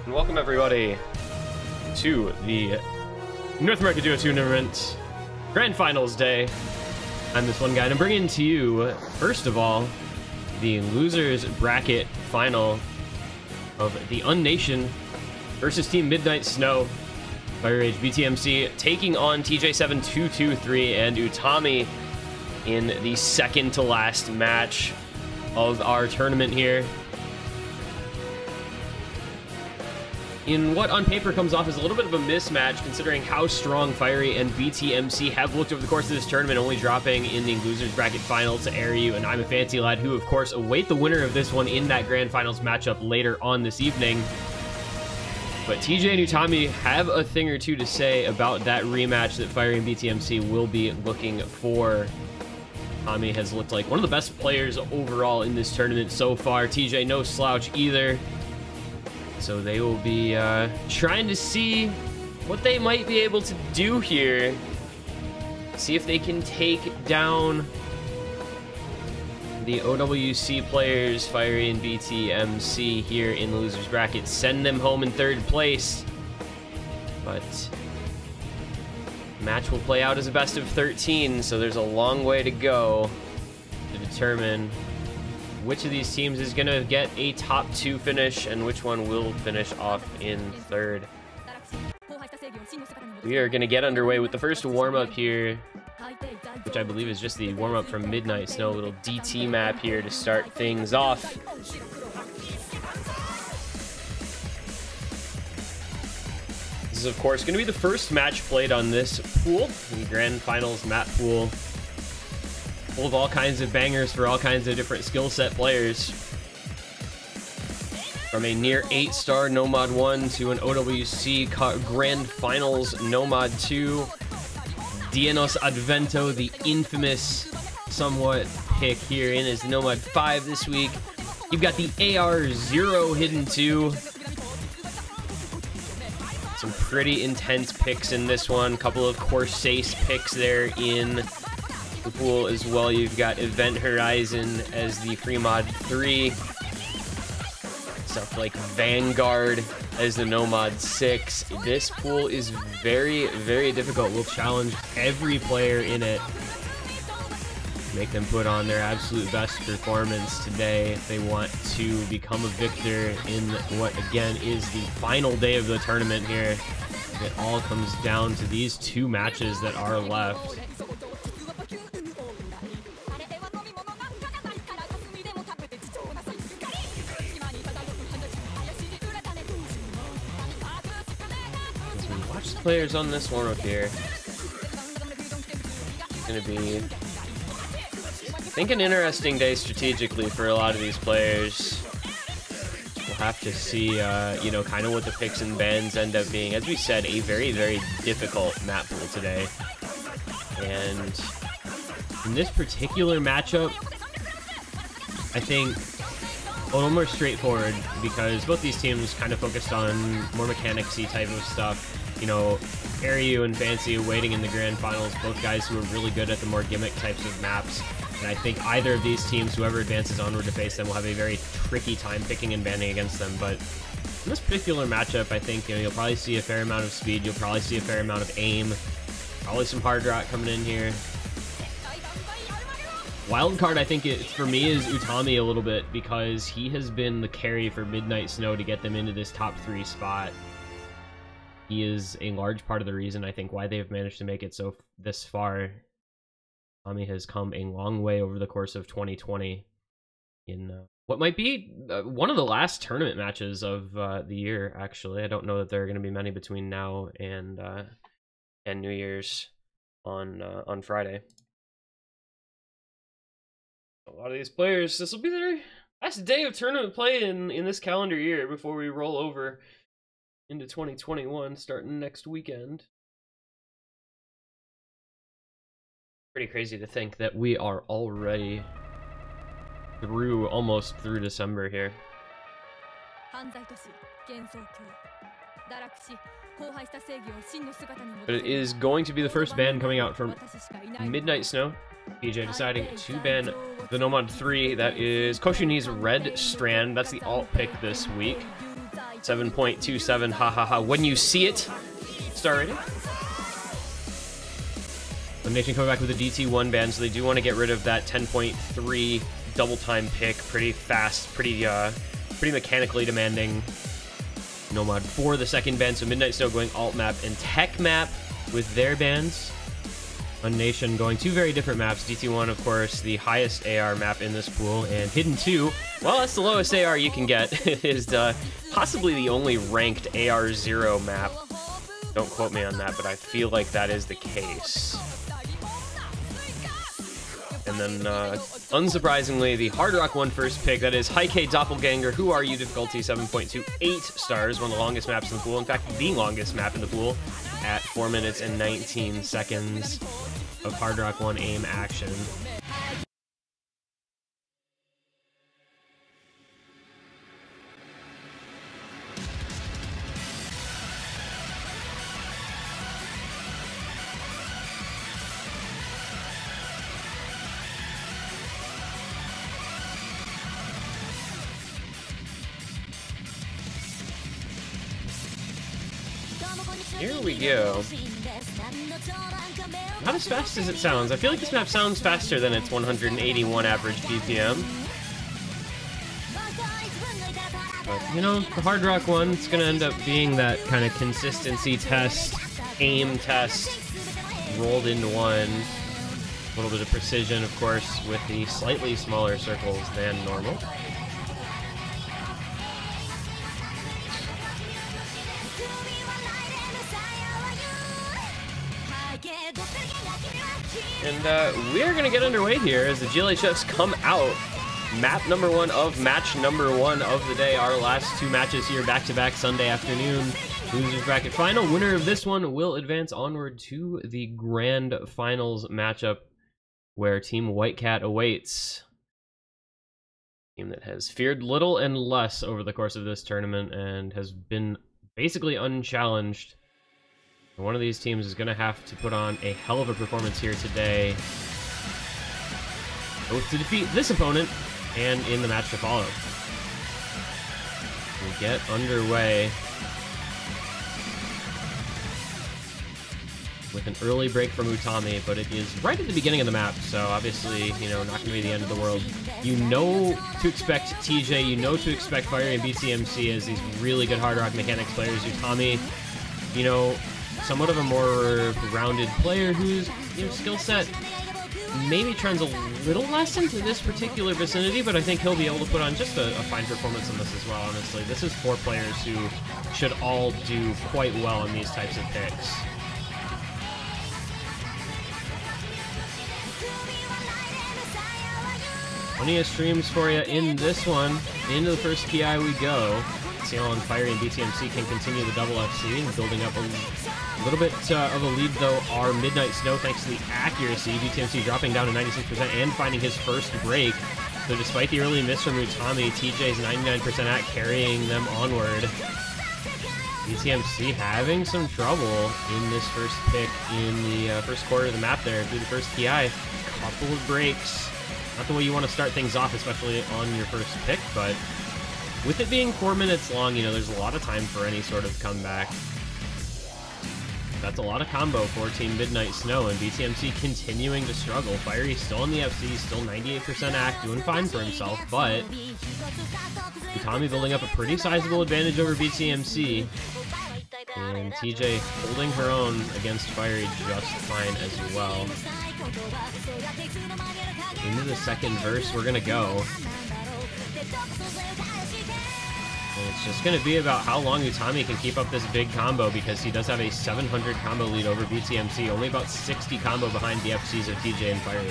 And welcome everybody to the North America Duo Tournament Grand Finals Day. I'm this one guy, and I'm bringing to you, first of all, the losers bracket final of the Unnation versus Team Midnight Snow. Fire Rage BTMC taking on TJ7223 and Utami in the second to last match of our tournament here. In what on paper comes off as a little bit of a mismatch, considering how strong Fiery and BTMC have looked over the course of this tournament, only dropping in the losers bracket final to Airyu and I'm a Fancy Lad, who of course await the winner of this one in that grand finals matchup later on this evening. But TJ and Utami have a thing or two to say about that rematch that Fiery and BTMC will be looking for. Utami has looked like one of the best players overall in this tournament so far. TJ no slouch either. So they will be trying to see what they might be able to do here. See if they can take down the OWC players, Fiery and BTMC, here in the losers bracket. Send them home in third place. But the match will play out as a best of 13, so there's a long way to go to determine which of these teams is going to get a top 2 finish and which one will finish off in third. We are going to get underway with the first warm-up here, which I believe is just the warm-up from Midnight Snow. A little DT map here to start things off. This is, of course, going to be the first match played on this pool, the Grand Finals map pool. Full of all kinds of bangers for all kinds of different skill set players. From a near 8-star Nomad 1 to an OWC Grand Finals Nomad 2. Dienos Advento, the infamous somewhat pick here in as the Nomad 5 this week. You've got the AR0 hidden too. Some pretty intense picks in this one. Couple of Corsace picks there in the pool as well. You've got Event Horizon as the free mod 3. Stuff like Vanguard as the Nomad 6. This pool is very, very difficult. We'll challenge every player in it. Make them put on their absolute best performance today if they want to become a victor in what, again, is the final day of the tournament here. It all comes down to these 2 matches that are left. Players on this warm-up here. It's gonna be, I think, an interesting day strategically for a lot of these players. We'll have to see, you know, kind of what the picks and bans end up being. As we said, a very, very difficult map pool today. And in this particular matchup, I think a little more straightforward, because both these teams kind of focused on more mechanics-y type of stuff. You know, Airyu and Fancy waiting in the grand finals, both guys who are really good at the more gimmick types of maps. And I think either of these teams, whoever advances onward to face them, will have a very tricky time picking and banning against them. But in this particular matchup, I think, you know, you'll probably see a fair amount of speed, you'll probably see a fair amount of aim, probably some hard rock coming in here. Wild card, I think, for me, is Utami a little bit, because he has been the carry for Midnight Snow to get them into this top 3 spot. He is a large part of the reason, I think, why they have managed to make it this far. Tommy has come a long way over the course of 2020 in what might be one of the last tournament matches of the year, actually. I don't know that there are going to be many between now and New Year's on Friday. A lot of these players, this will be their last day of tournament play in this calendar year before we roll over into 2021 starting next weekend. Pretty crazy to think that we are already almost through December here. But it is going to be the first ban coming out from Midnight Snow. PJ deciding to ban the Nomad 3. That is Koshuni's Red Strand. That's the alt pick this week. 7.27, ha ha ha. When you see it, star rating. Unnation coming back with a DT1 ban, so they do want to get rid of that 10.3 double time pick. Pretty fast, pretty mechanically demanding Nomad for the second ban. So Midnight Snow going alt map and tech map with their bans. Unnation going two very different maps. DT1, of course, the highest AR map in this pool, and Hidden 2, well, that's the lowest AR you can get. It is possibly the only ranked AR0 map. Don't quote me on that, but I feel like that is the case. And then, unsurprisingly, the Hard Rock 1 first pick, that is Heike Doppelganger, Who Are You, difficulty 7.28 stars, one of the longest maps in the pool, in fact, the longest map in the pool, at 4 minutes and 19 seconds of Hard Rock 1 aim action. Here we go. Not as fast as it sounds. I feel like this map sounds faster than its 181 average BPM. But, you know, the Hard Rock one, it's going to end up being that kind of consistency test, aim test, rolled into one. A little bit of precision, of course, with the slightly smaller circles than normal. And we are going to get underway here as the GLHFs come out. Map number 1 of match number 1 of the day. Our last two matches here back-to-back Sunday afternoon. Losers bracket final. Winner of this one will advance onward to the grand finals matchup where Team White Cat awaits. Team that has feared little and less over the course of this tournament and has been basically unchallenged. One of these teams is going to have to put on a hell of a performance here today, both to defeat this opponent and in the match to follow. We get underway with an early break from Utami, but it is right at the beginning of the map, so obviously, you know, not going to be the end of the world. You know to expect TJ, you know to expect Fiery and BTMC as these really good Hard Rock mechanics players. Utami, you know, somewhat of a more rounded player whose, you know, skill set maybe trends a little less into this particular vicinity, but I think he'll be able to put on just a fine performance on this as well, honestly. This is 4 players who should all do quite well in these types of picks. Plenty of streams for you in this one. Into the first PI we go. See how Fiery and BTMC can continue the double FC and building up a little bit of a lead, though, are Midnight Snow, thanks to the accuracy. BTMC dropping down to 96% and finding his first break. So despite the early miss from Utami, TJ's 99% at carrying them onward. BTMC having some trouble in this first pick in the first quarter of the map there through the first PI. Couple of breaks. Not the way you want to start things off, especially on your first pick, but with it being 4 minutes long, you know, there's a lot of time for any sort of comeback. That's a lot of combo for Team Midnight Snow, and BTMC continuing to struggle. Fiery still in the FC, still 98% act, doing fine for himself, but Utami building up a pretty sizable advantage over BTMC. And TJ holding her own against Fiery just fine as well. Into the second verse, we're gonna go. And it's just going to be about how long Utami can keep up this big combo, because he does have a 700 combo lead over BTMC, only about 60 combo behind the FCs of TJ and Fiery.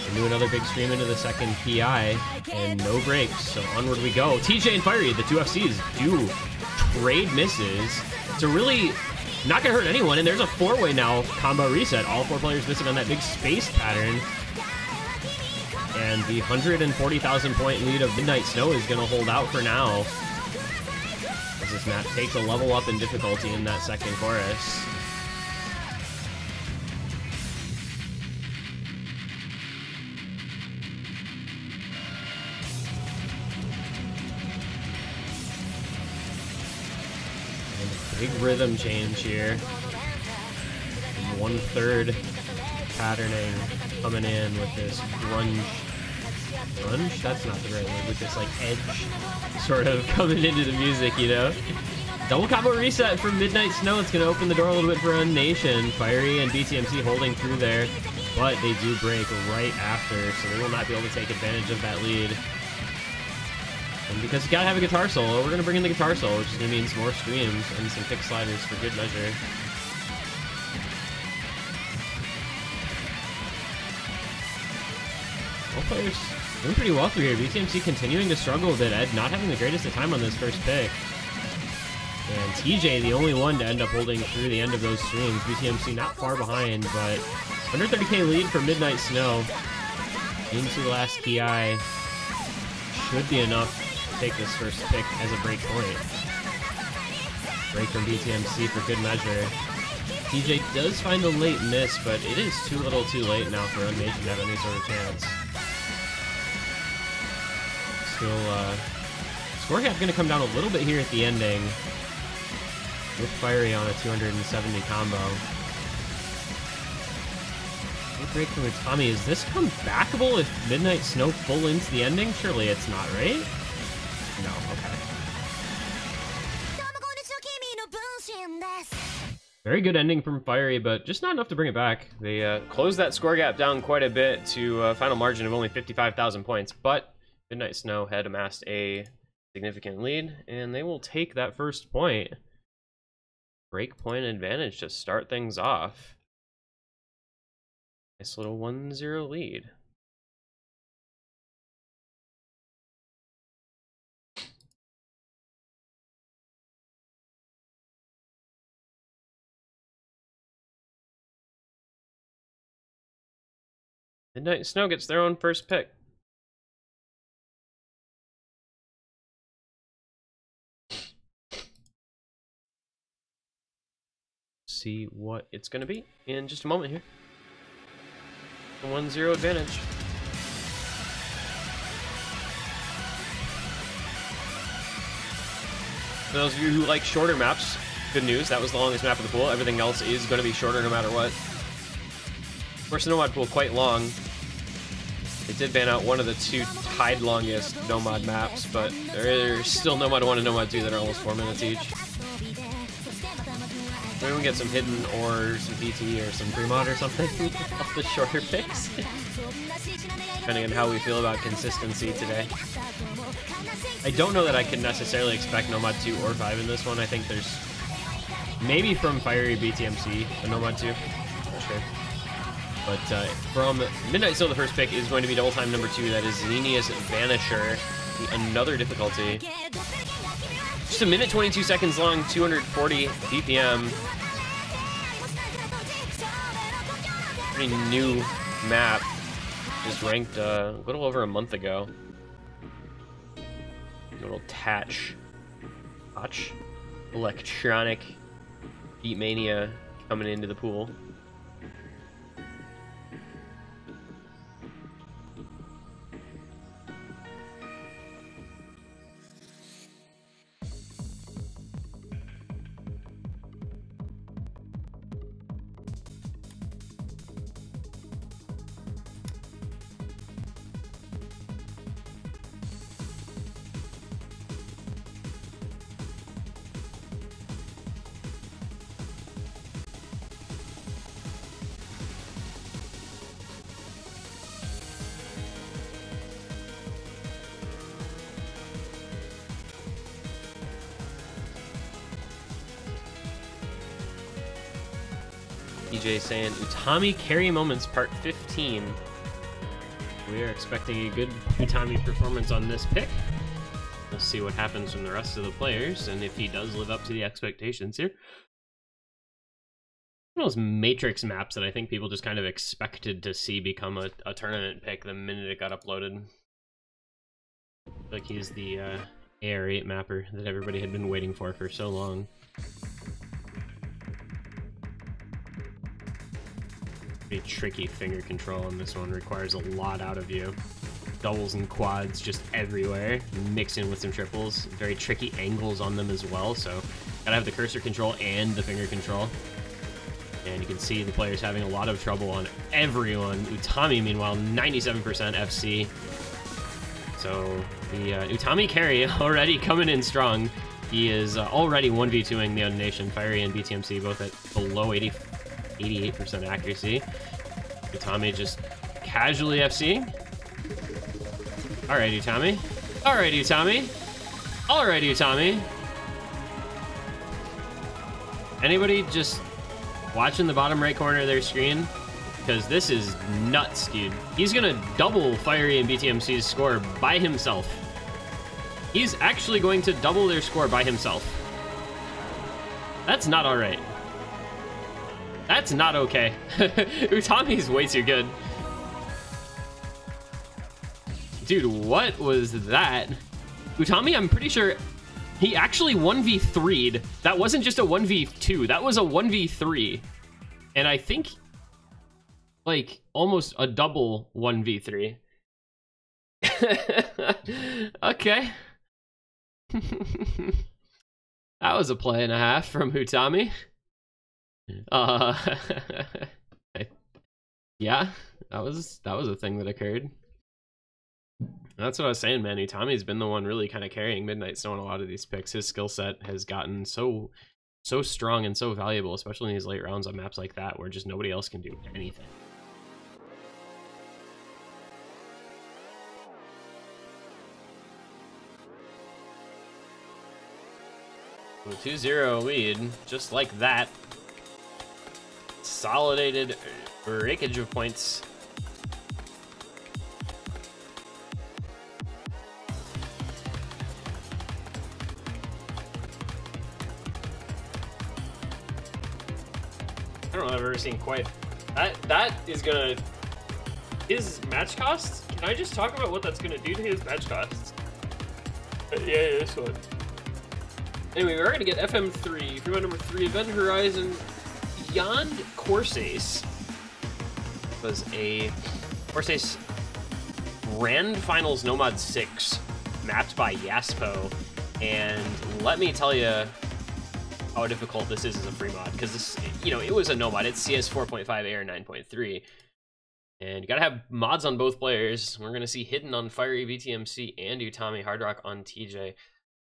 Into another big stream into the second PI, and no breaks, so onward we go. TJ and Fiery, the two FCs, do trade misses. It's a really not going to hurt anyone, and there's a 4-way now combo reset. All 4 players missing on that big space pattern. And the 140,000 point lead of Midnight Snow is going to hold out for now, as this map takes a level up in difficulty in that second chorus. Big rhythm change here. 1/3 patterning coming in with this grunge. Grunge? That's not the right word. With this like edge sort of coming into the music, you know? Double combo reset from Midnight Snow. It's going to open the door a little bit for Unnation. Fiery and BTMC holding through there, but they do break right after, so they will not be able to take advantage of that lead. And because you gotta have a guitar solo, we're gonna bring in the guitar solo, which is gonna mean some more screams and some kick sliders for good measure. Both players doing pretty well through here. BTMC continuing to struggle a bit. Ed not having the greatest of time on this first pick. And TJ the only one to end up holding through the end of those streams. BTMC not far behind, but 130k lead for Midnight Snow. Into the last key eye. Should be enough to take this first pick as a break point. Break from BTMC for good measure. TJ does find a late miss, but it is too little too late now for unnation to have any sort of chance. Still, score gap going to come down a little bit here at the ending. With Fiery on a 270 combo. Good break from Utami. Is this comebackable if Midnight Snow full into the ending? Surely it's not, right? No, okay. Very good ending from Fiery, but just not enough to bring it back. They closed that score gap down quite a bit to a final margin of only 55,000 points, but Midnight Snow had amassed a significant lead, and they will take that first point. Break point advantage to start things off. Nice little 1-0 lead. Midnight Snow gets their own first pick. See what it's going to be in just a moment here. 1-0 advantage. For those of you who like shorter maps, good news, that was the longest map of the pool. Everything else is going to be shorter no matter what. Of course, the Nomad pool quite long. It did ban out one of the two tied longest Nomad maps, but there's still Nomad 1 and Nomad 2 that are almost 4 minutes each. Maybe we can get some hidden or some PT or some pre-mod or something off the shorter picks. Depending on how we feel about consistency today. I don't know that I can necessarily expect Nomad 2 or 5 in this one. I think there's maybe from Fiery BTMC a Nomad 2. Not sure. But from Midnight Snow, the first pick is going to be double time number 2. That is Xenius Vanisher. Another difficulty. Just a minute 22 seconds long, 240 BPM. Pretty new map. Just ranked a little over a month ago. A little Tatch. Electronic Beatmania coming into the pool. DJ saying Utami carry moments part 15. We are expecting a good Utami performance on this pick. We'll see what happens from the rest of the players and if he does live up to the expectations here. One of those Matrix maps that I think people just kind of expected to see become a tournament pick the minute it got uploaded. Like he's the AR8 mapper that everybody had been waiting for so long. Pretty tricky finger control on this one, requires a lot out of you. Doubles and quads just everywhere, mixed in with some triples. Very tricky angles on them as well, so Gotta have the cursor control and the finger control. And you can see the players having a lot of trouble on everyone. Utami, meanwhile, 97% FC. So the Utami carry already coming in strong. He is already 1v2ing the unnation. Fiery and BTMC both at below 88% accuracy. Utami just casually FCing. Alright, Utami. Alright, Utami. Alright, Utami. Anybody just watching the bottom right corner of their screen? Because this is nuts, dude. He's gonna double Fiery and BTMC's score by himself. He's actually going to double their score by himself. That's not alright. That's not okay. Utami's way too good. Dude, what was that? Utami, I'm pretty sure he actually 1v3'd. That wasn't just a 1v2, that was a 1v3. And I think, like, almost a double 1v3. Okay. That was a play and a half from Utami. Yeah, that was a thing that occurred. That's what I was saying, man. Utami's been the one really kind of carrying Midnight Snow in a lot of these picks. His skill set has gotten so strong and so valuable, especially in these late rounds on maps like that, where just nobody else can do anything. A 2-0 lead, just like that. Consolidated breakage of points. I don't know if I've ever seen quite that is gonna his match costs. Can I just talk about what that's gonna do to his match costs? Yeah, this one. Anyway, we're gonna get FM3, Fremont number 3, Event Horizon Beyond Corsace. Was a Corsace Grand Finals No Mod 6 mapped by Yaspo, and let me tell you how difficult this is as a free mod, because this, you know, it was a no mod. It's CS 4.5 AR 9.3, and you gotta have mods on both players. We're gonna see Hidden on Fiery VTMC and Utami Hard Rock on TJ.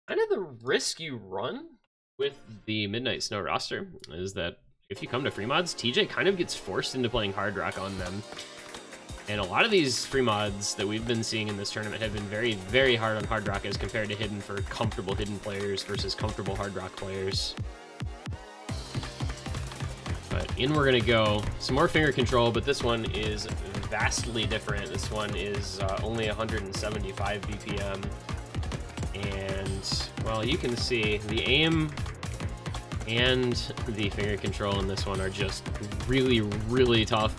Kind of the risk you run with the Midnight Snow roster is that if you come to free mods, TJ kind of gets forced into playing Hard Rock on them. And a lot of these free mods that we've been seeing in this tournament have been very, very hard on Hard Rock as compared to Hidden for comfortable Hidden players versus comfortable Hard Rock players. But in we're gonna go. Some more finger control, but this one is vastly different. This one is only 175 BPM. And, well, you can see the aim and the finger control in this one are just really, really tough.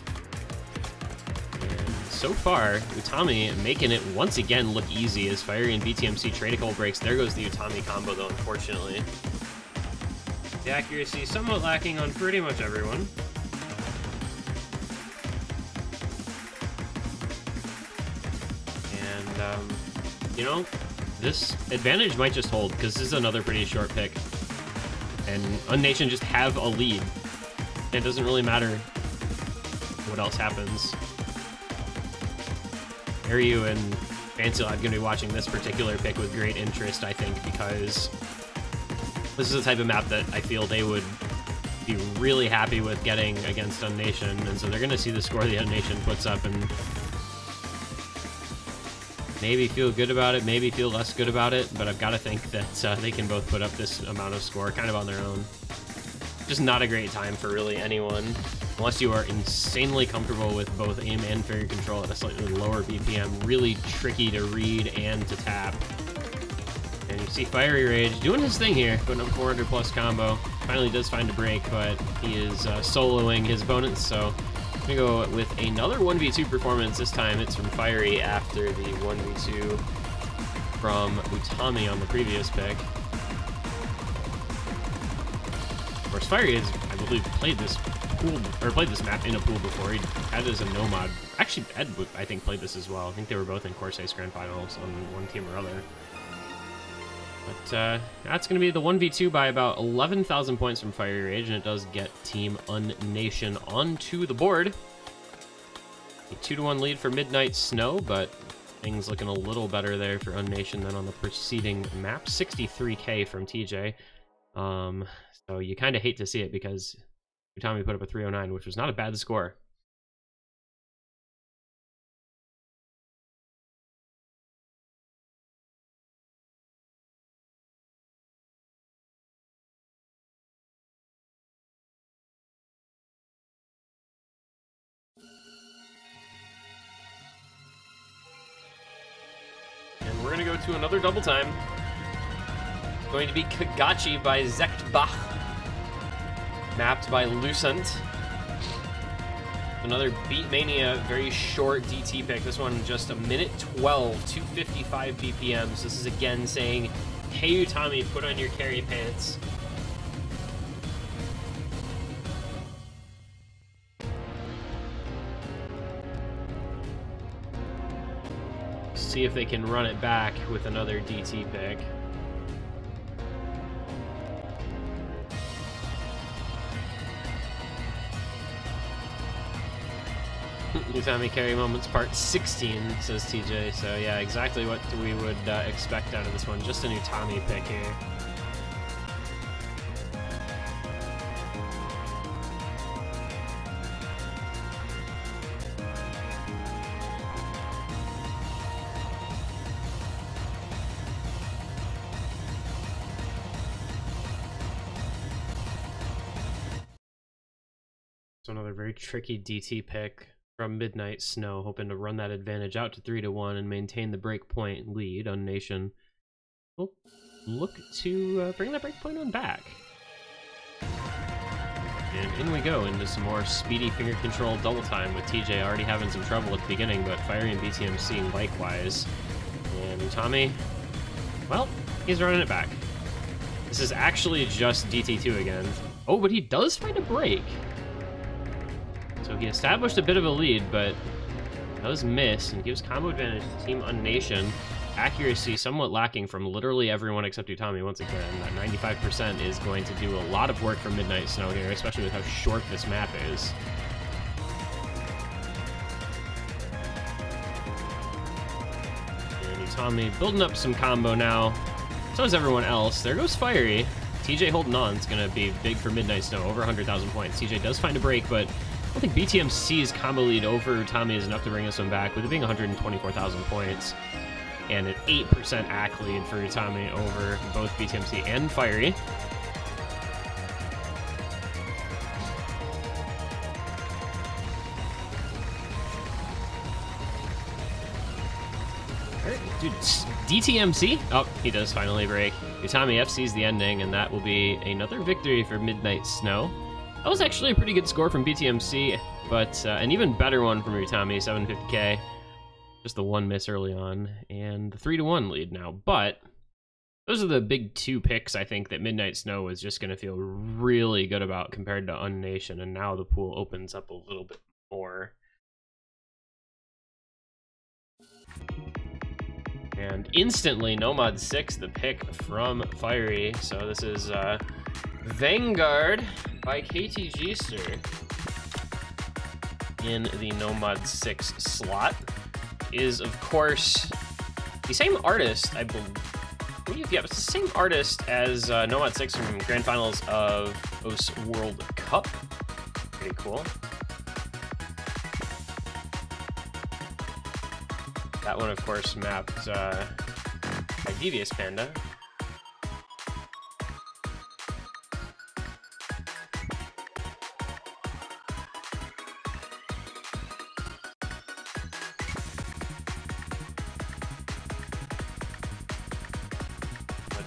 And so far, Utami making it once again look easy as Fiery and BTMC trade a couple breaks. There goes the Utami combo, though, unfortunately. The accuracy somewhat lacking on pretty much everyone. And, you know, this advantage might just hold, because this is another pretty short pick. And unnation just have a lead. It doesn't really matter what else happens. Ryu and Fancy Lad are going to be watching this particular pick with great interest, I think, because this is the type of map that I feel they would be really happy with getting against unnation. And so they're going to see the score the unnation puts up and maybe feel good about it, maybe feel less good about it, but I've got to think that they can both put up this amount of score kind of on their own. Just not a great time for really anyone, unless you are insanely comfortable with both aim and finger control at a slightly lower BPM. Really tricky to read and to tap. And you see Fiery Rage doing his thing here, putting up 400 plus combo. Finally does find a break, but he is soloing his opponents, so I'm gonna go with another 1v2 performance. This time it's from Fiery after the 1v2 from Utami on the previous pick. Of course, Fiery has, I believe, played this pool, or played this map in a pool before. He had it as a no mod. Actually, Ed, I think, played this as well. I think they were both in Corsace Grand Finals on one team or other. But that's going to be the 1v2 by about 11,000 points from Fiery Rage, and it does get Team Unnation onto the board. A 2-1 lead for Midnight Snow, but things looking a little better there for Unnation than on the preceding map. 63k from TJ. So you kind of hate to see it because Utami put up a 309, which was not a bad score. And we're going to go to another double time. It's going to be Kagachi by Zektbach. Mapped by Lucent. Another Beatmania, very short DT pick. This one just a minute 12, 255 BPMs. This is again saying, hey Utami, put on your carry pants. See if they can run it back with another DT pick. Utami carry moments part 16, says TJ. So yeah, exactly what we would expect out of this one. Just an Utami pick here. So another very tricky DT pick from Midnight Snow, hoping to run that advantage out to 3-1 and maintain the breakpoint lead. Unnation will look to bring that breakpoint on back. And in we go into some more speedy finger control double time with TJ already having some trouble at the beginning, but Fiery and BTMC likewise. And Utami, well, he's running it back. This is actually just DT2 again. Oh, but he does find a break. So he established a bit of a lead, but does miss and gives combo advantage to Team Unnation. Accuracy somewhat lacking from literally everyone except Utami once again. That 95% is going to do a lot of work for Midnight Snow here, especially with how short this map is. And Utami building up some combo now. So is everyone else. There goes Fiery. TJ holding on. It's going to be big for Midnight Snow, over 100,000 points. TJ does find a break, but I don't think BTMC's combo lead over Utami is enough to bring this one back, with it being 124,000 points. And an 8% AC lead for Utami over both BTMC and Fiery. Dude, DTMC? Oh, he does finally break. Utami FC's the ending, and that will be another victory for Midnight Snow. That was actually a pretty good score from BTMC, but an even better one from Utami, 750k. Just the one miss early on, and the 3-1 lead now. But those are the big two picks, I think, that Midnight Snow was just going to feel really good about compared to Unnation, and now the pool opens up a little bit more. And instantly, Nomad 6, the pick from Fiery. So this is Vanguard by KTGster in the Nomad 6 slot. Is, of course, the same artist, I believe. Yeah, it's the same artist as Nomad 6 from Grand Finals of OS World Cup. Pretty cool. That one, of course, mapped by Devious Panda.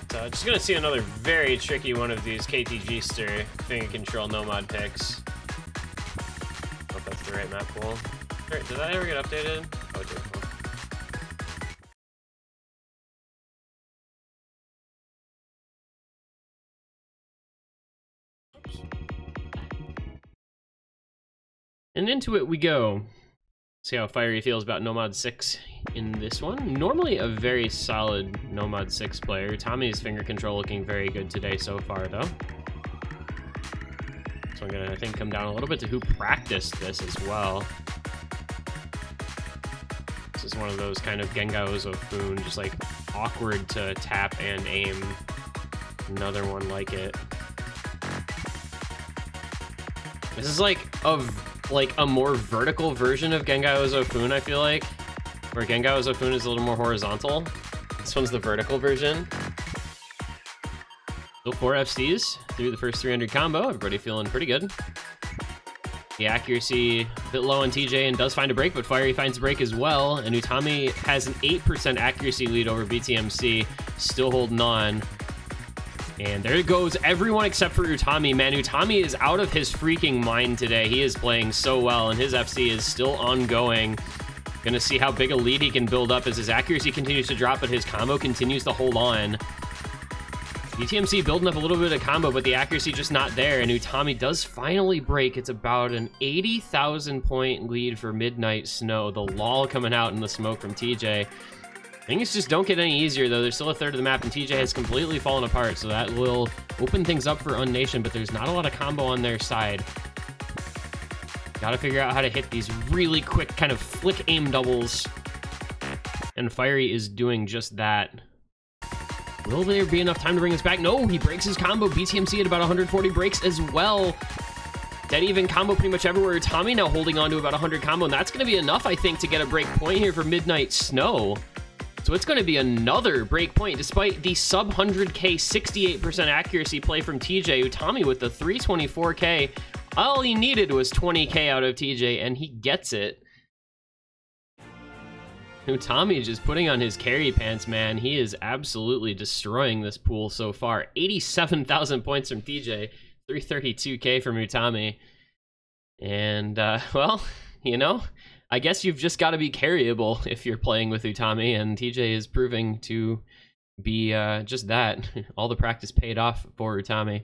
But just gonna see another very tricky one of these KTGster finger control Nomad picks. Hope that's the right map pool. Alright, did that ever get updated? Oh, it did. And into it we go. See how Fiery feels about Nomad 6. in this one. Normally a very solid No Mod 6 player. Tommy's finger control looking very good today so far, though. So I'm gonna, I think, come down a little bit to who practiced this as well. This is one of those kind of Genga Ozofun, just like awkward to tap and aim. Another one like it. This is like a more vertical version of Genga Ozofun, I feel like. Where Genga Ozofun is a little more horizontal. This one's the vertical version. Still 4 FCs through the first 300 combo. Everybody feeling pretty good. The accuracy a bit low on TJ and does find a break, but Fiery finds a break as well. And Utami has an 8% accuracy lead over BTMC, still holding on. And there goes everyone except for Utami. Man, Utami is out of his freaking mind today. He is playing so well, and his FC is still ongoing. Gonna see how big a lead he can build up as his accuracy continues to drop, but his combo continues to hold on. BTMC building up a little bit of combo, but the accuracy just not there, and Utami does finally break. It's about an 80,000 point lead for Midnight Snow. The lull coming out in the smoke from TJ. Things just don't get any easier, though. There's still a third of the map, and TJ has completely fallen apart, so that will open things up for unnation, but there's not a lot of combo on their side. Gotta figure out how to hit these really quick kind of flick aim doubles, and Fiery is doing just that. Will there be enough time to bring us back? No, he breaks his combo. BTMC at about 140 breaks as well. Dead even combo pretty much everywhere. Tommy now holding on to about 100 combo, and that's going to be enough, I think, to get a break point here for Midnight Snow. So it's going to be another break point, despite the sub 100k 68% accuracy play from TJ. Utami with the 324k. All he needed was 20k out of TJ, and he gets it. Utami just putting on his carry pants, man. He is absolutely destroying this pool so far. 87,000 points from TJ, 332k from Utami. And, well, you know, I guess you've just got to be carryable if you're playing with Utami, and TJ is proving to be just that. All the practice paid off for Utami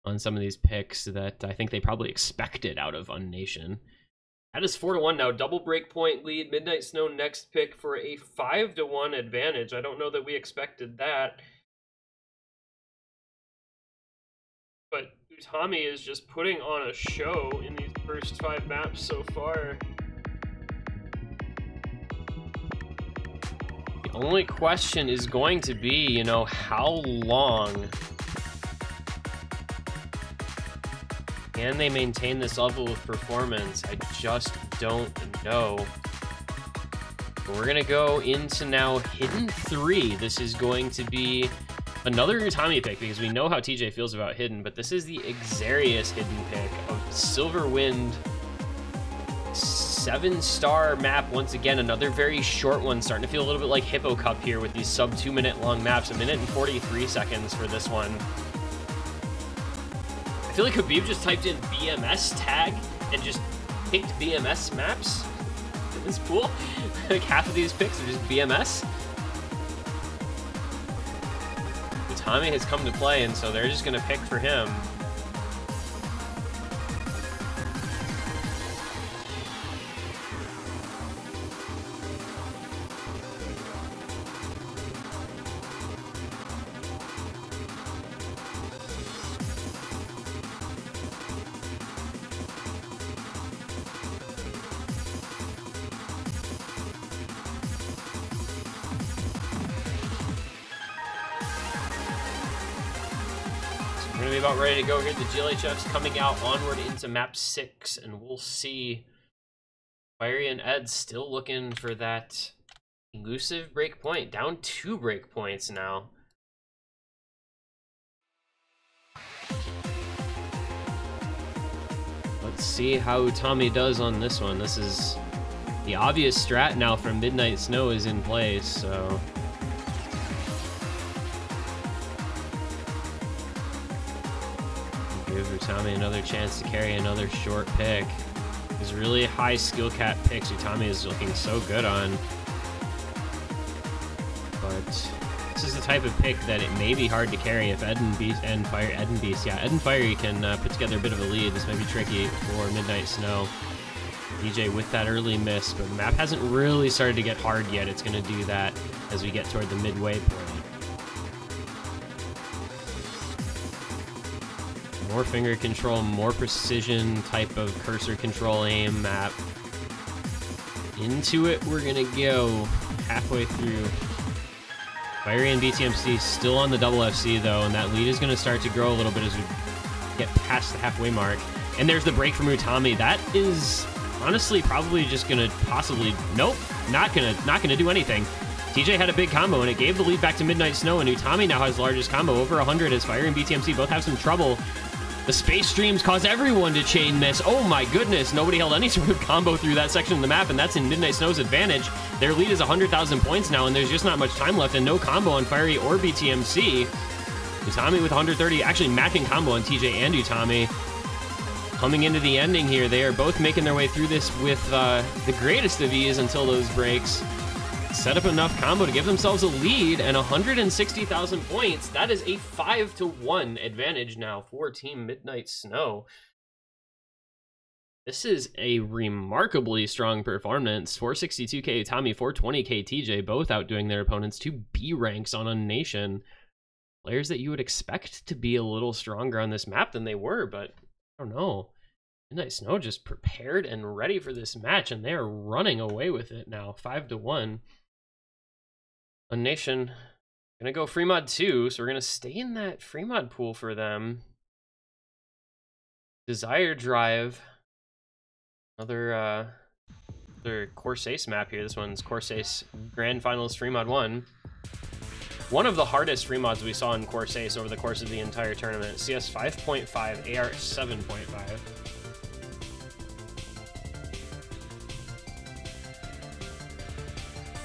on some of these picks that I think they probably expected out of unnation. That is 4-1 now. Double break point lead. Midnight Snow next pick for a 5-1 advantage. I don't know that we expected that. But Utami is just putting on a show in these first 5 maps so far. The only question is going to be, you know, how long can they maintain this level of performance? I just don't know. But we're gonna go into now Hidden 3. This is going to be another Utami pick because we know how TJ feels about Hidden, but this is the Xarius Hidden pick of Silverwind. 7-star map once again, another very short one, starting to feel a little bit like Hippo Cup here with these sub 2-minute long maps. 1 minute and 43 seconds for this one. I feel like Habib just typed in BMS tag and just picked BMS maps in this pool. Like half of these picks are just BMS. Utami has come to play, and so they're just going to pick for him. We're gonna be about ready to go here. The GLHF's coming out onward into map 6, and we'll see Fiery and Ed still looking for that elusive break point. Down 2 break points now. Let's see how Utami does on this one. This is the obvious strat now from Midnight Snow is in place, so give Utami another chance to carry another short pick. These really high skill cap picks Utami is looking so good on. But this is the type of pick that it may be hard to carry if Ed and Fiery can put together a bit of a lead. This may be tricky for Midnight Snow. TJ with that early miss, but the map hasn't really started to get hard yet. It's going to do that as we get toward the midway point. More finger control, more precision type of cursor control aim map. Into it, we're going to go halfway through. Fiery and BTMC still on the double FC though, and that lead is going to start to grow a little bit as we get past the halfway mark. And there's the break from Utami. That is honestly probably just going to possibly, nope, not gonna do anything. TJ had a big combo and it gave the lead back to Midnight Snow, and Utami now has the largest combo, over 100, as Fiery and BTMC both have some trouble. The space streams cause everyone to chain miss. Oh my goodness, nobody held any sort of combo through that section of the map, and that's in Midnight Snow's advantage. Their lead is 100,000 points now, and there's just not much time left, and no combo on Fiery or BTMC. Utami with 130, actually matching combo on TJ and Utami. Coming into the ending here, they are both making their way through this with the greatest of ease until those breaks. Set up enough combo to give themselves a lead, and 160,000 points. That is a 5-1 advantage now for Team Midnight Snow. This is a remarkably strong performance. 462k Utami, 420k TJ, both outdoing their opponents to B ranks on Unnation. Players that you would expect to be a little stronger on this map than they were, but I don't know. Midnight Snow just prepared and ready for this match, and they are running away with it now, 5-1. Unnation gonna go free mod 2, so we're gonna stay in that free mod pool for them. Desire Drive, another Course Ace map here. This one's Course Ace Grand Finals free mod 1. One of the hardest free mods we saw in Course Ace over the course of the entire tournament. CS 5.5, AR 7.5.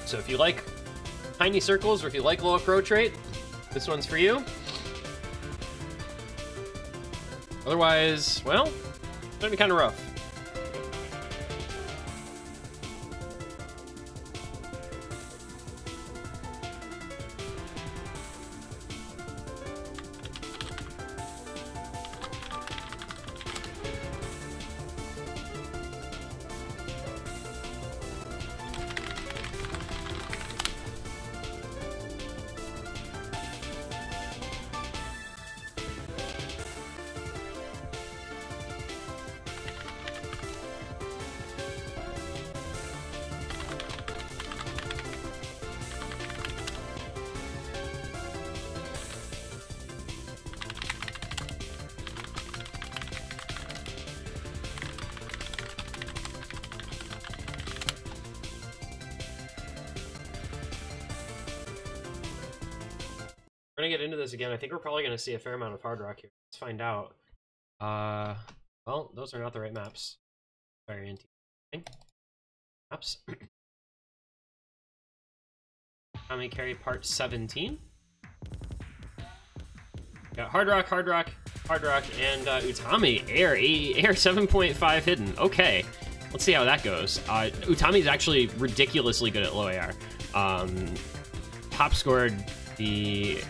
So if you like tiny circles, or if you like low approach rate, this one's for you. Otherwise, well, it's gonna be kind of rough. We're gonna get into this again. I think we're probably gonna see a fair amount of hard rock here. Let's find out. Well, those are not the right maps. Fiery and maps. Tommy Carry Part 17. Got hard rock, and Utami Air 7.5 hidden. Okay, let's see how that goes. Utami's actually ridiculously good at low AR. Top scored the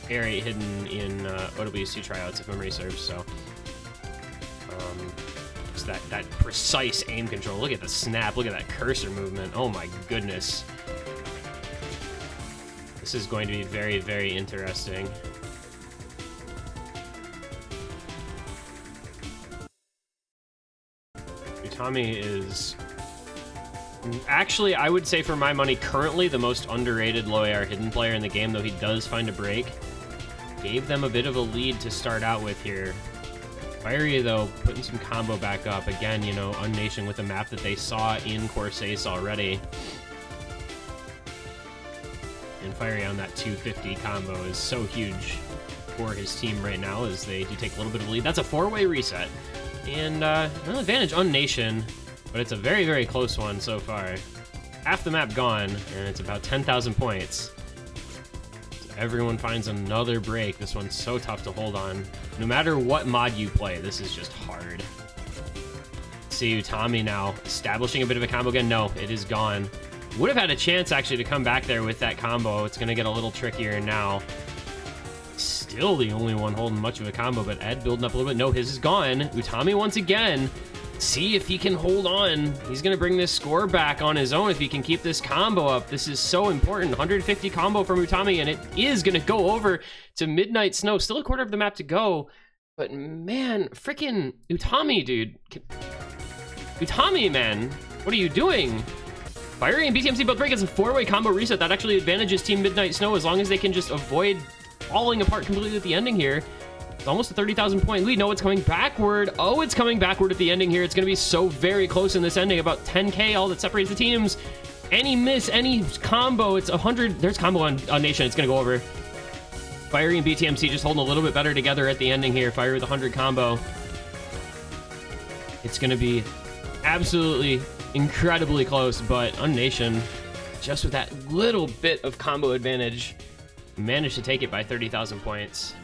Air 8 hidden in OWC tryouts, if memory serves. So, just that precise aim control. Look at the snap. Look at that cursor movement. Oh my goodness. This is going to be very, very interesting. Utami is actually, I would say, for my money, currently the most underrated low AR hidden player in the game, though he does find a break. Gave them a bit of a lead to start out with here. Fiery, though, putting some combo back up. Again, you know, Unnation with a map that they saw in Course Ace already. And Fiery on that 250 combo is so huge for his team right now as they do take a little bit of lead. That's a 4-way reset. And no advantage Unnation, but it's a very, very close one so far. Half the map gone, and it's about 10,000 points. So everyone finds another break. This one's so tough to hold on. No matter what mod you play, this is just hard. See Utami now establishing a bit of a combo again. No, it is gone. Would have had a chance actually to come back there with that combo. It's going to get a little trickier now. Still the only one holding much of a combo, but Ed building up a little bit. No, his is gone. Utami once again see if he can hold on. He's gonna bring this score back on his own if he can keep this combo up. This is so important. 150 combo from Utami, and it is gonna go over to Midnight Snow. Still a quarter of the map to go, but man, freaking Utami, dude. Utami, man, what are you doing? Fiery and BTMC both break as a 4-way combo reset. That actually advantages Team Midnight Snow as long as they can just avoid falling apart completely at the ending here. It's almost a 30,000 point lead. No, it's coming backward. Oh, it's coming backward at the ending here. It's going to be so very close in this ending. About 10K, all that separates the teams. Any miss, any combo, it's 100. There's combo on Nation. It's going to go over. Fiery and BTMC just holding a little bit better together at the ending here. Fiery with 100 combo. It's going to be absolutely incredibly close, but unnation, just with that little bit of combo advantage, managed to take it by 30,000 points.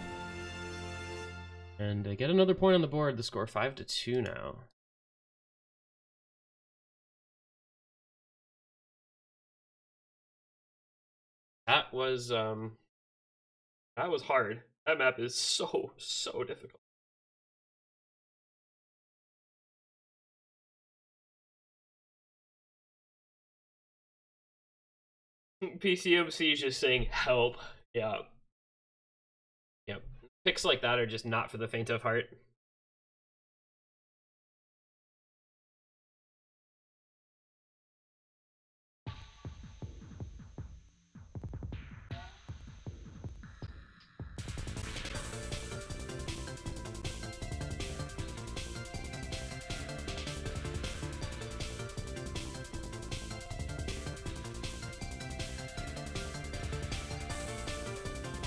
And get another point on the board. The score 5-2 now. That was hard. That map is so difficult. PCMC is just saying help. Yeah. Yep. Picks like that are just not for the faint of heart.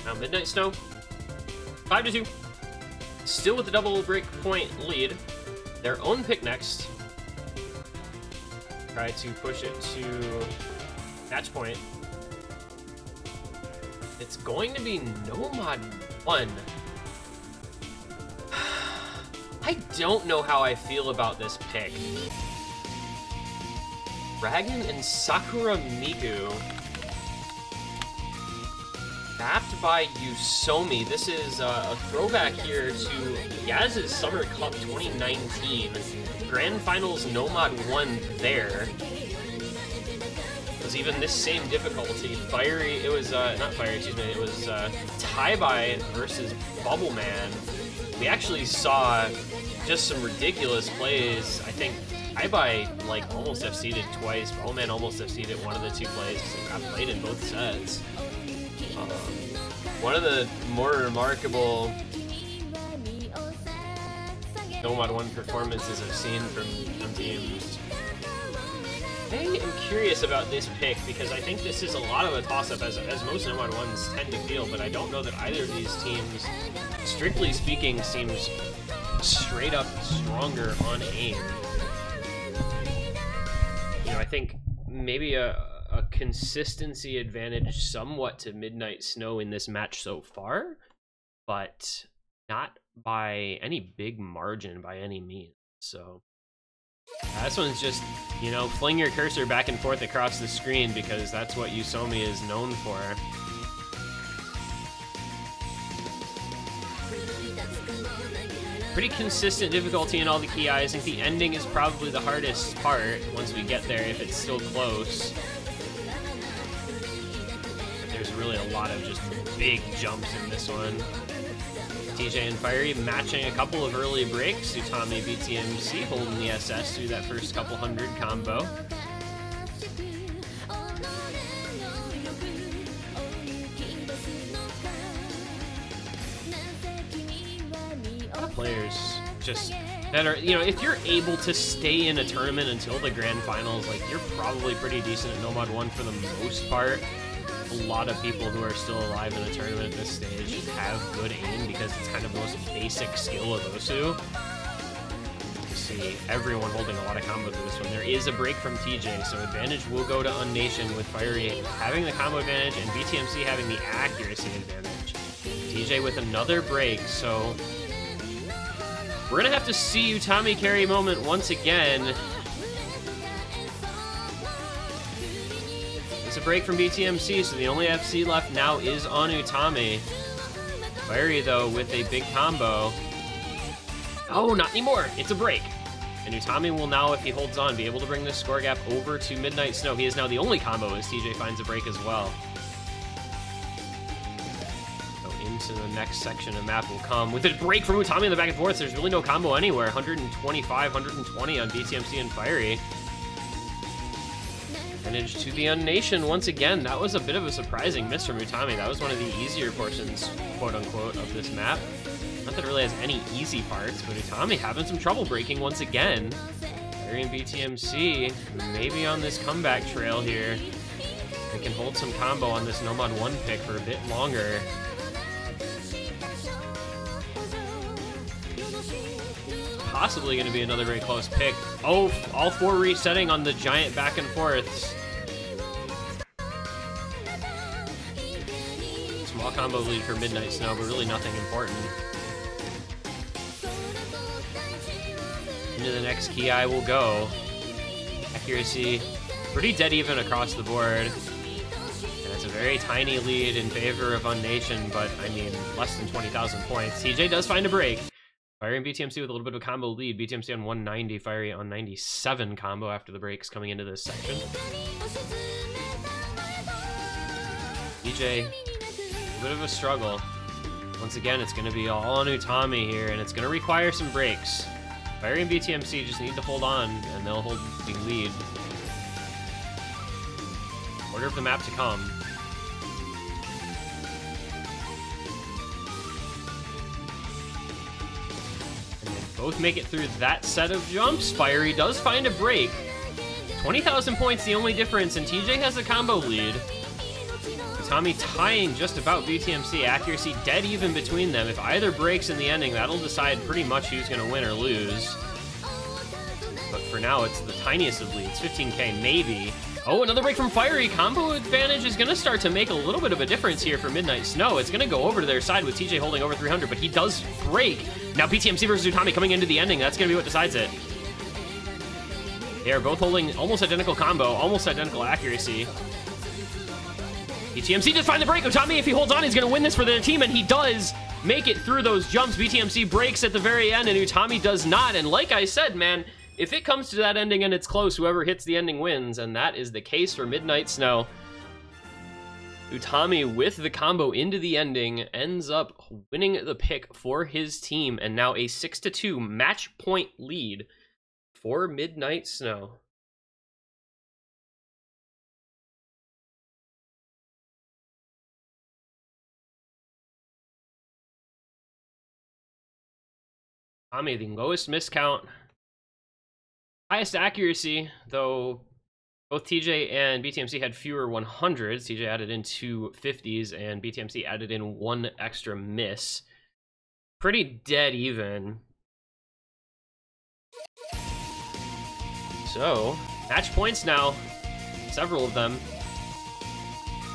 Now Midnight Snow, 5-2. Still with the double break point lead. Their own pick next. Try to push it to match point. It's going to be Nomad 1. I don't know how I feel about this pick. Dragon and Sakura Miku. Backed by Yusomi. This is a throwback here to Yaz's Summer Cup 2019. Grand Finals Nomad 1 there. It was even this same difficulty. Fiery, it was, not Fiery, excuse me, it was Taibai versus Bubble Man. We actually saw just some ridiculous plays. I think Taibai, like, almost FC'd twice. Bubble Man almost FC'd one of the two plays. Got played in both sets. One of the more remarkable Nomad 1 performances I've seen from teams. I am curious about this pick because I think this is a lot of a toss-up as most Nomad 1s tend to feel, but I don't know that either of these teams, strictly speaking, seems straight up stronger on aim. You know, I think maybe a consistency advantage somewhat to Midnight Snow in this match so far, but not by any big margin by any means. So this one's just, you know, fling your cursor back and forth across the screen because that's what Yusomi is known for. Pretty consistent difficulty in all the key eyes. I think the ending is probably the hardest part once we get there, if it's still close. There's really a lot of just big jumps in this one. TJ and Fiery matching a couple of early breaks. Utami BTMC holding the SS through that first couple hundred combo. A lot of players just that are, you know, if you're able to stay in a tournament until the grand finals, like, you're probably pretty decent at Nomad 1 for the most part. A lot of people who are still alive in a tournament at this stage have good aim because it's kind of the most basic skill of Osu. You see everyone holding a lot of combo through this one. There is a break from TJ, so advantage will go to unnation with Fiery having the combo advantage and BTMC having the accuracy advantage. TJ with another break, so we're gonna have to see Utami carry moment once again. It's a break from BTMC, so the only FC left now is on Utami. Fiery, though, with a big combo. Oh, not anymore. It's a break. And Utami will now, if he holds on, be able to bring this score gap over to Midnight Snow. He is now the only combo as TJ finds a break as well. So into the next section of map will come. With a break from Utami in the back and forth, there's really no combo anywhere. 125, 120 on BTMC and Fiery. Advantage to the unnation once again. That was a bit of a surprising miss from Utami. That was one of the easier portions, quote-unquote, of this map. Not that it really has any easy parts, but Utami having some trouble breaking once again. Fiery and BTMC maybe on this comeback trail here. They can hold some combo on this Nomad 1 pick for a bit longer. Possibly going to be another very close pick. Oh, all four resetting on the giant back and forths. Small combo lead for Midnight Snow, but really nothing important. Into the next key I will go. Accuracy pretty dead even across the board. And it's a very tiny lead in favor of unnation, but I mean, less than 20,000 points. TJ does find a break. Fiery and BTMC with a little bit of a combo lead. BTMC on 190, Fiery on 97 combo after the breaks coming into this section. TJ, a bit of a struggle. Once again, it's going to be all on Utami here, and it's going to require some breaks. Fiery and BTMC just need to hold on, and they'll hold the lead. Order of the map to come. Both make it through that set of jumps. Fiery does find a break. 20,000 points, the only difference, and TJ has a combo lead. Utami tying just about BTMC. Accuracy dead even between them. If either breaks in the ending, that'll decide pretty much who's going to win or lose. But for now, it's the tiniest of leads. 15k, maybe. Oh, another break from Fiery. Combo advantage is going to start to make a little bit of a difference here for Midnight Snow. It's going to go over to their side with TJ holding over 300, but he does break. Now BTMC versus Utami coming into the ending. That's going to be what decides it. They are both holding almost identical combo, almost identical accuracy. BTMC does find the break. Utami, if he holds on, he's going to win this for their team, and he does make it through those jumps. BTMC breaks at the very end, and Utami does not. And like I said, man, if it comes to that ending and it's close, whoever hits the ending wins, and that is the case for Midnight Snow. Utami, with the combo into the ending, ends up winning the pick for his team, and now a 6-2 match point lead for Midnight Snow. Utami, the lowest miscount. Highest accuracy, though both TJ and BTMC had fewer 100s. TJ added in 2 50s, and BTMC added in 1 extra miss. Pretty dead even. So, match points now. Several of them.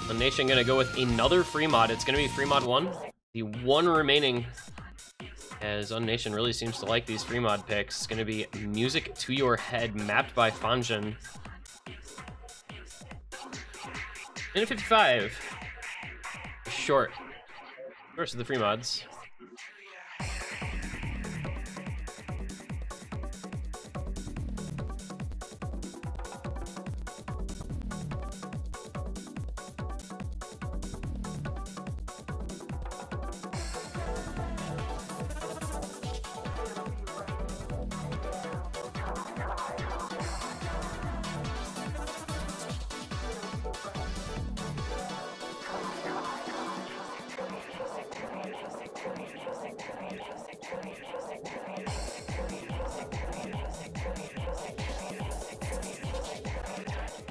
Unnation gonna go with another free mod. It's gonna be free mod 1. The one remaining, as Unnation really seems to like these free mod picks. It's going to be Music to Your Head, mapped by Fanjin. In 55. Short. Versus the free mods.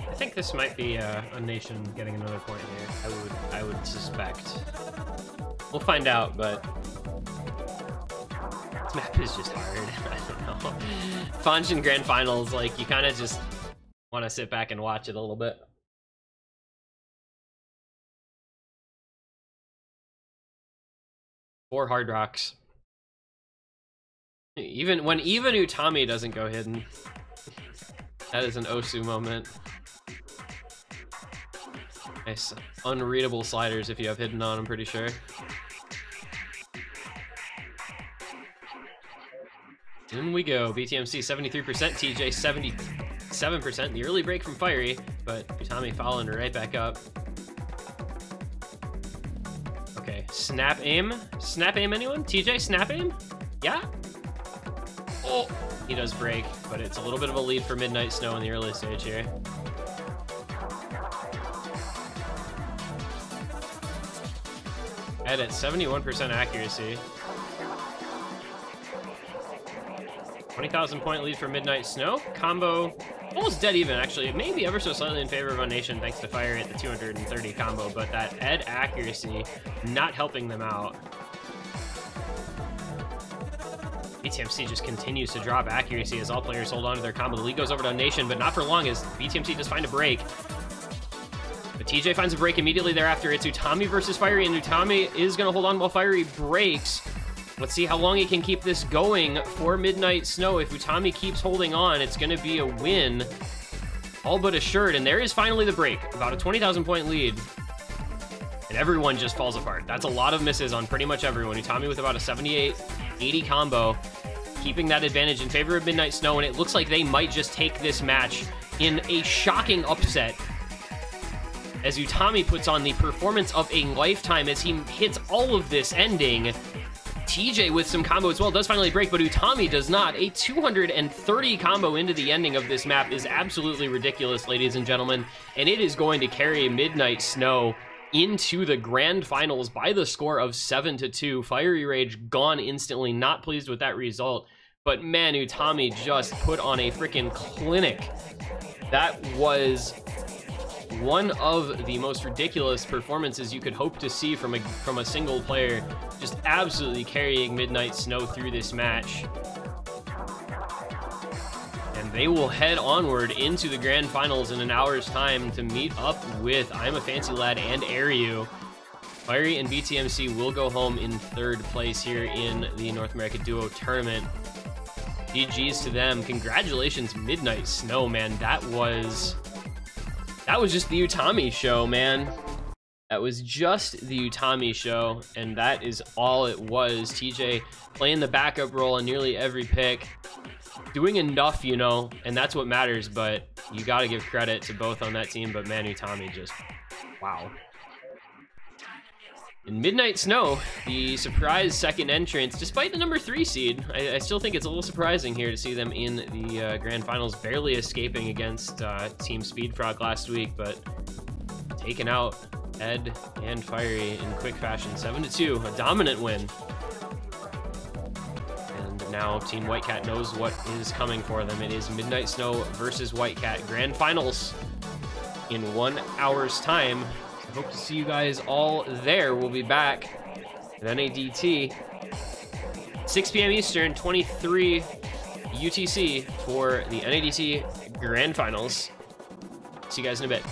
I think this might be Unnation getting another point here. I would suspect. We'll find out, but this map is just hard. I don't know. Fanjin Grand Finals, like, you kind of just want to sit back and watch it a little bit. Four hard rocks. Even Utami doesn't go hidden. That is an Osu moment. Nice unreadable sliders if you have hidden on, I'm pretty sure. In we go. BTMC 73%, TJ 77%. The early break from Fiery, but Utami following right back up. Okay, snap aim. Snap aim anyone? TJ, snap aim? Yeah? Oh, he does break, but it's a little bit of a lead for Midnight Snow in the early stage here. Ed at 71% accuracy. 20,000 point lead for Midnight Snow. Combo almost dead even, actually. It may be ever so slightly in favor of unnation thanks to Fiery at the 230 combo, but that Ed accuracy not helping them out. BTMC just continues to drop accuracy as all players hold on to their combo. The lead goes over to unnation, but not for long as BTMC does find a break. But TJ finds a break immediately thereafter. It's Utami versus Fiery, and Utami is going to hold on while Fiery breaks. Let's see how long he can keep this going for Midnight Snow. If Utami keeps holding on, it's going to be a win, all but assured. And there is finally the break. About a 20,000 point lead. And everyone just falls apart. That's a lot of misses on pretty much everyone. Utami with about a 78-80 combo, keeping that advantage in favor of Midnight Snow. And it looks like they might just take this match in a shocking upset, as Utami puts on the performance of a lifetime as he hits all of this ending. TJ with some combo as well does finally break, but Utami does not. A 230 combo into the ending of this map is absolutely ridiculous, ladies and gentlemen, and it is going to carry Midnight Snow into the grand finals by the score of 7-2. Fiery Rage gone instantly, not pleased with that result, but man, Utami just put on a freaking clinic. That was one of the most ridiculous performances you could hope to see from a single player, just absolutely carrying Midnight Snow through this match. And they will head onward into the grand finals in an hour's time to meet up with I'm a Fancy Lad and Airyu. Fiery and BTMC will go home in third place here in the North America Duo Tournament. GG's to them. Congratulations, Midnight Snow, man. That was just the Utami show, man. That was just the Utami show, and that is all it was. TJ playing the backup role on nearly every pick, doing enough, you know, and that's what matters, but you got to give credit to both on that team, but man, Utami just, wow. And Midnight Snow, the surprise second entrance, despite the number 3 seed, I still think it's a little surprising here to see them in the grand finals, barely escaping against Team Speedfrog last week, but taking out Ed and Fiery in quick fashion, 7-2, a dominant win. And now Team White Cat knows what is coming for them. It is Midnight Snow versus White Cat grand finals in 1 hour's time. I hope to see you guys all there. We'll be back at NADT, 6 p.m. Eastern, 23 UTC for the NADT Grand Finals. See you guys in a bit.